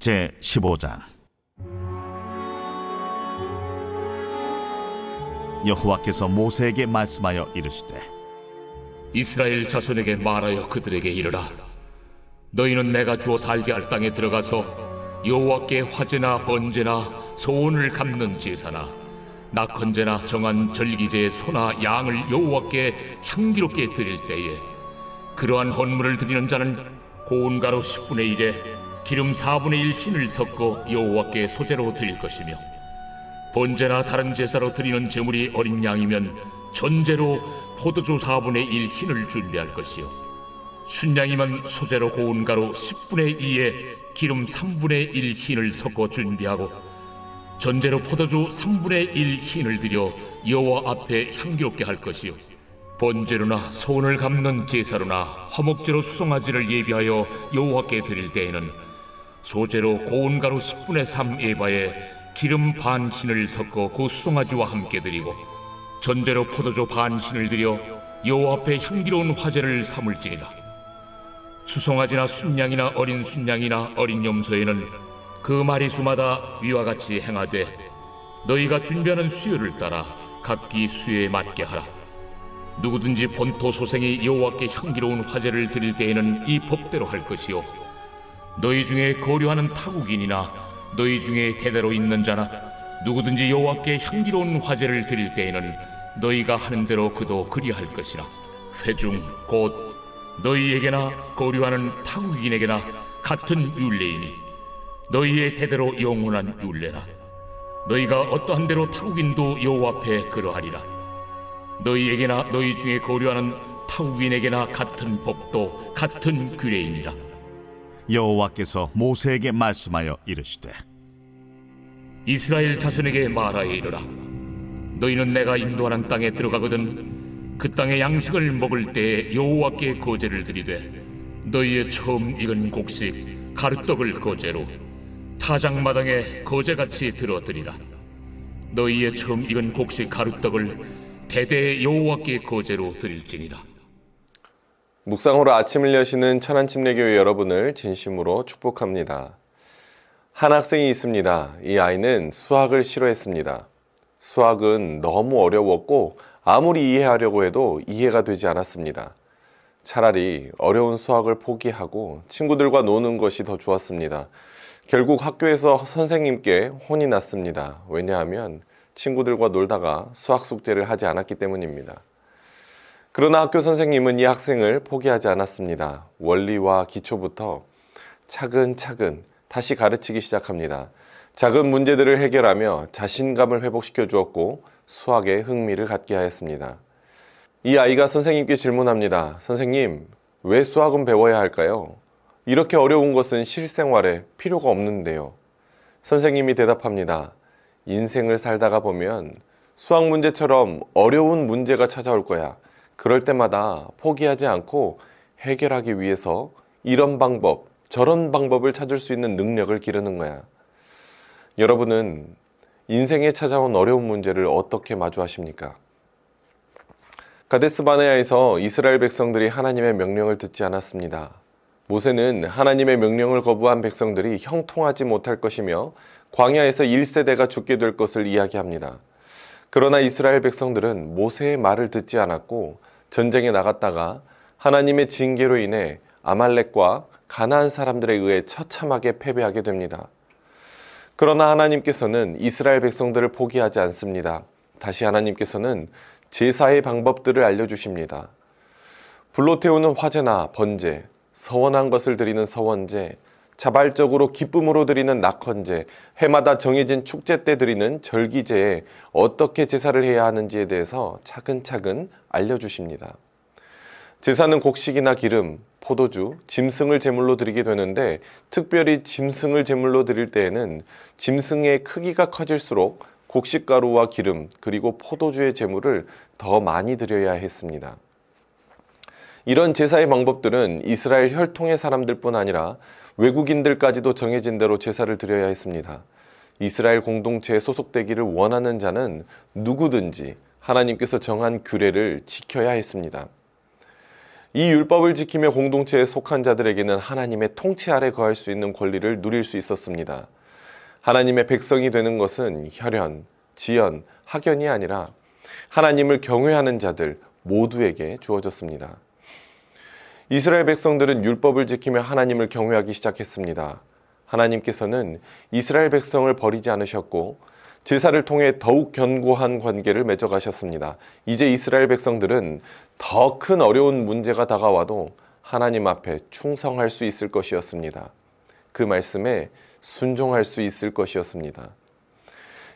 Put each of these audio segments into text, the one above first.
제15장. 여호와께서 모세에게 말씀하여 이르시되 이스라엘 자손에게 말하여 그들에게 이르라. 너희는 내가 주어 살게 할 땅에 들어가서 여호와께 화제나 번제나 소원을 갚는 제사나 낙헌제나 정한 절기제의 소나 양을 여호와께 향기롭게 드릴 때에 그러한 헌물을 드리는 자는 고운 가루 10분의 1에 기름 4분의 1 흰을 섞어 여호와께 소제로 드릴 것이며, 번제나 다른 제사로 드리는 제물이 어린 양이면 전제로 포도주 4분의 1 흰을 준비할 것이요, 순양이면 소제로 고운 가루 10분의 2에 기름 3분의 1 흰을 섞어 준비하고, 전제로 포도주 3분의 1 흰을 드려 여호와 앞에 향기롭게 할 것이요, 번제로나 소원을 갚는 제사로나 화목제로 수송아지를 예비하여 여호와께 드릴 때에는 소제로 고운 가루 10분의 3 에바에 기름 반 흰을 섞어 그 수송아지와 함께 드리고, 전제로 포도주 반 흰을 드려 여호와 앞에 향기로운 화제를 삼을지니라. 수송아지나 순양이나 어린 순양이나 어린 염소에는 그 마리수마다 위와 같이 행하되 너희가 준비하는 수요를 따라 각기 수요에 맞게 하라. 누구든지 본토 소생이 여호와께 향기로운 화제를 드릴 때에는 이 법대로 할 것이요, 너희 중에 거류하는 타국인이나 너희 중에 대대로 있는 자나 누구든지 여호와께 향기로운 화제를 드릴 때에는 너희가 하는 대로 그도 그리할 것이라. 회중 곧 너희에게나 거류하는 타국인에게나 같은 율례이니 너희의 대대로 영원한 율례라. 너희가 어떠한 대로 타국인도 여호와 앞에 그러하리라. 너희에게나 너희 중에 거류하는 타국인에게나 같은 법도 같은 규례이니라. 여호와께서 모세에게 말씀하여 이르시되 이스라엘 자손에게 말하여 이르라. 너희는 내가 인도하는 땅에 들어가거든 그 땅의 양식을 먹을 때에 여호와께 거제를 드리되 너희의 처음 익은 곡식 가루떡을 거제로 타작마당에 거제같이 들어드리라. 너희의 처음 익은 곡식 가루떡을 대대 여호와께 거제로 드릴지니라. 묵상으로 아침을 여시는 천안침례교회 여러분을 진심으로 축복합니다. 한 학생이 있습니다. 이 아이는 수학을 싫어했습니다. 수학은 너무 어려웠고 아무리 이해하려고 해도 이해가 되지 않았습니다. 차라리 어려운 수학을 포기하고 친구들과 노는 것이 더 좋았습니다. 결국 학교에서 선생님께 혼이 났습니다. 왜냐하면 친구들과 놀다가 수학 숙제를 하지 않았기 때문입니다. 그러나 학교 선생님은 이 학생을 포기하지 않았습니다. 원리와 기초부터 차근차근 다시 가르치기 시작합니다. 작은 문제들을 해결하며 자신감을 회복시켜 주었고 수학에 흥미를 갖게 하였습니다. 이 아이가 선생님께 질문합니다. 선생님, 왜 수학은 배워야 할까요? 이렇게 어려운 것은 실생활에 필요가 없는데요. 선생님이 대답합니다. 인생을 살다가 보면 수학 문제처럼 어려운 문제가 찾아올 거야. 그럴 때마다 포기하지 않고 해결하기 위해서 이런 방법, 저런 방법을 찾을 수 있는 능력을 기르는 거야. 여러분은 인생에 찾아온 어려운 문제를 어떻게 마주하십니까? 가데스 바네아에서 이스라엘 백성들이 하나님의 명령을 듣지 않았습니다. 모세는 하나님의 명령을 거부한 백성들이 형통하지 못할 것이며 광야에서 1세대가 죽게 될 것을 이야기합니다. 그러나 이스라엘 백성들은 모세의 말을 듣지 않았고 전쟁에 나갔다가 하나님의 징계로 인해 아말렉과 가나안 사람들에 의해 처참하게 패배하게 됩니다. 그러나 하나님께서는 이스라엘 백성들을 포기하지 않습니다. 다시 하나님께서는 제사의 방법들을 알려주십니다. 불로 태우는 화제나 번제, 서원한 것을 드리는 서원제, 자발적으로 기쁨으로 드리는 낙헌제, 해마다 정해진 축제 때 드리는 절기제에 어떻게 제사를 해야 하는지에 대해서 차근차근 알려주십니다. 제사는 곡식이나 기름, 포도주, 짐승을 제물로 드리게 되는데 특별히 짐승을 제물로 드릴 때에는 짐승의 크기가 커질수록 곡식가루와 기름 그리고 포도주의 제물을 더 많이 드려야 했습니다. 이런 제사의 방법들은 이스라엘 혈통의 사람들뿐 아니라 외국인들까지도 정해진 대로 제사를 드려야 했습니다. 이스라엘 공동체에 소속되기를 원하는 자는 누구든지 하나님께서 정한 규례를 지켜야 했습니다. 이 율법을 지키며 공동체에 속한 자들에게는 하나님의 통치 아래 거할 수 있는 권리를 누릴 수 있었습니다. 하나님의 백성이 되는 것은 혈연, 지연, 학연이 아니라 하나님을 경외하는 자들 모두에게 주어졌습니다. 이스라엘 백성들은 율법을 지키며 하나님을 경외하기 시작했습니다. 하나님께서는 이스라엘 백성을 버리지 않으셨고 제사를 통해 더욱 견고한 관계를 맺어가셨습니다. 이제 이스라엘 백성들은 더 큰 어려운 문제가 다가와도 하나님 앞에 충성할 수 있을 것이었습니다. 그 말씀에 순종할 수 있을 것이었습니다.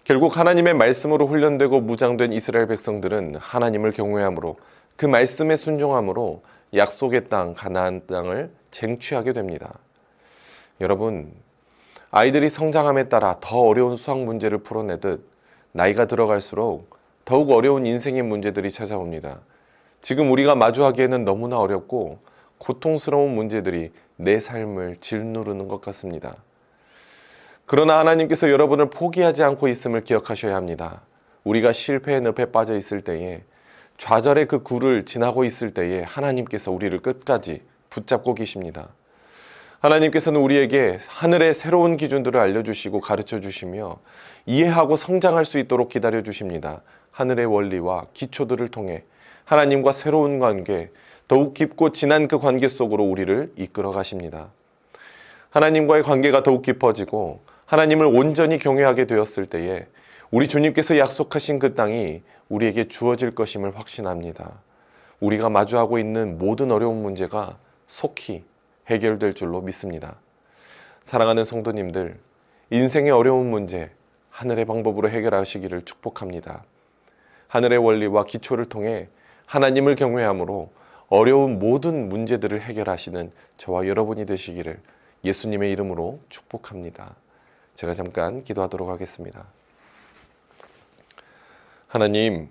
결국 하나님의 말씀으로 훈련되고 무장된 이스라엘 백성들은 하나님을 경외함으로 그 말씀에 순종함으로 약속의 땅 가나안 땅을 쟁취하게 됩니다. 여러분, 아이들이 성장함에 따라 더 어려운 수학 문제를 풀어내듯 나이가 들어갈수록 더욱 어려운 인생의 문제들이 찾아옵니다. 지금 우리가 마주하기에는 너무나 어렵고 고통스러운 문제들이 내 삶을 짓누르는 것 같습니다. 그러나 하나님께서 여러분을 포기하지 않고 있음을 기억하셔야 합니다. 우리가 실패의 늪에 빠져 있을 때에, 좌절의 그 굴을 지나고 있을 때에 하나님께서 우리를 끝까지 붙잡고 계십니다. 하나님께서는 우리에게 하늘의 새로운 기준들을 알려주시고 가르쳐 주시며 이해하고 성장할 수 있도록 기다려 주십니다. 하늘의 원리와 기초들을 통해 하나님과 새로운 관계, 더욱 깊고 진한 그 관계 속으로 우리를 이끌어 가십니다. 하나님과의 관계가 더욱 깊어지고 하나님을 온전히 경외하게 되었을 때에 우리 주님께서 약속하신 그 땅이 우리에게 주어질 것임을 확신합니다. 우리가 마주하고 있는 모든 어려운 문제가 속히 해결될 줄로 믿습니다. 사랑하는 성도님들, 인생의 어려운 문제 하늘의 방법으로 해결하시기를 축복합니다. 하늘의 원리와 기초를 통해 하나님을 경외함으로 어려운 모든 문제들을 해결하시는 저와 여러분이 되시기를 예수님의 이름으로 축복합니다. 제가 잠깐 기도하도록 하겠습니다. 하나님,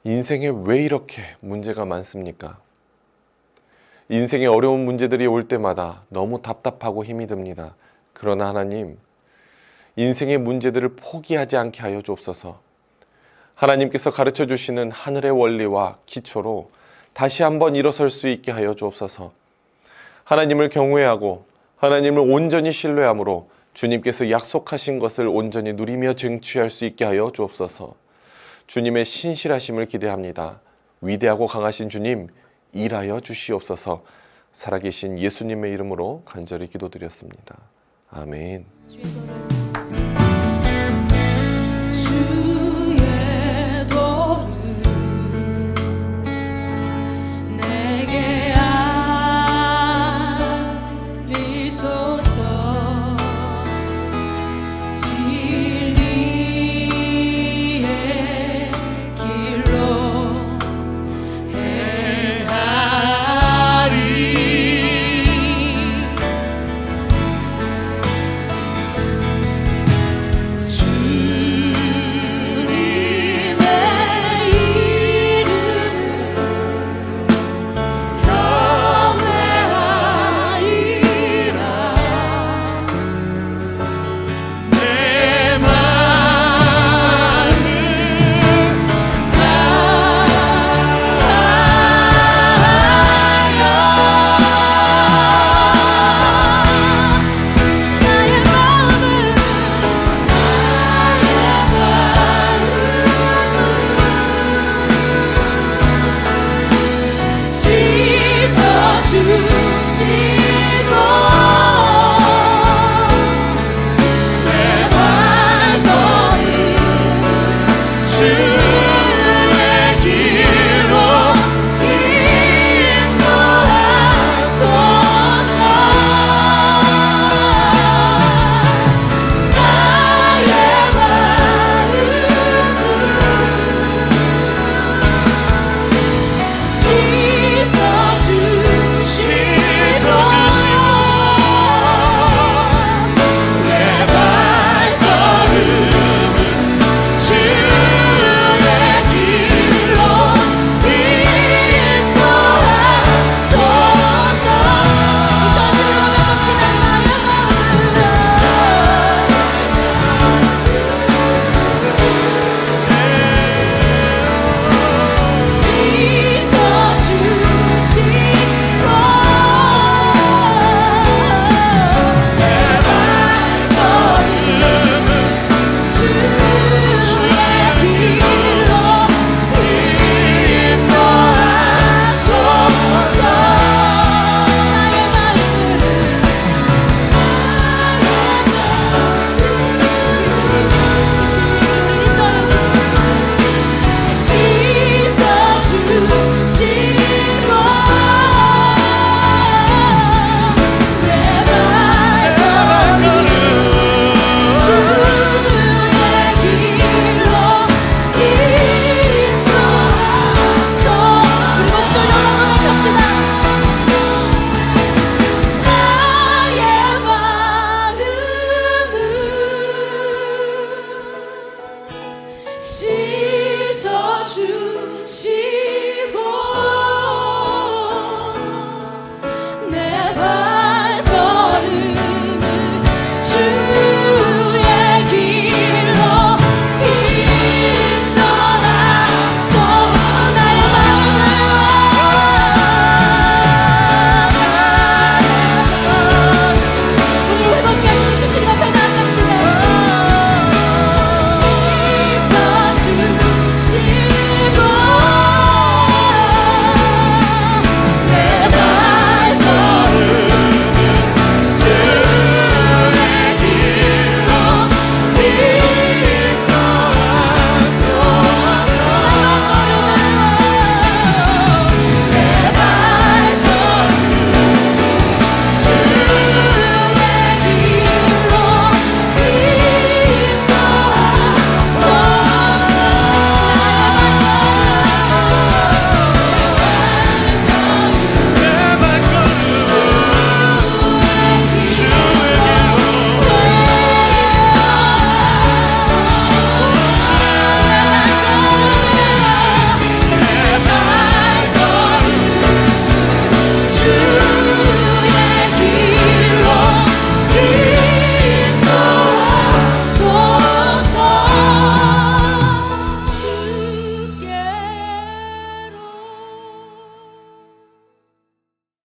인생에 왜 이렇게 문제가 많습니까? 인생의 어려운 문제들이 올 때마다 너무 답답하고 힘이 듭니다. 그러나 하나님, 인생의 문제들을 포기하지 않게 하여 주옵소서. 하나님께서 가르쳐 주시는 하늘의 원리와 기초로 다시 한번 일어설 수 있게 하여 주옵소서. 하나님을 경외하고 하나님을 온전히 신뢰함으로 주님께서 약속하신 것을 온전히 누리며 쟁취할 수 있게 하여 주옵소서. 주님의 신실하심을 기대합니다. 위대하고 강하신 주님, 일하여 주시옵소서. 살아계신 예수님의 이름으로 간절히 기도드렸습니다. 아멘.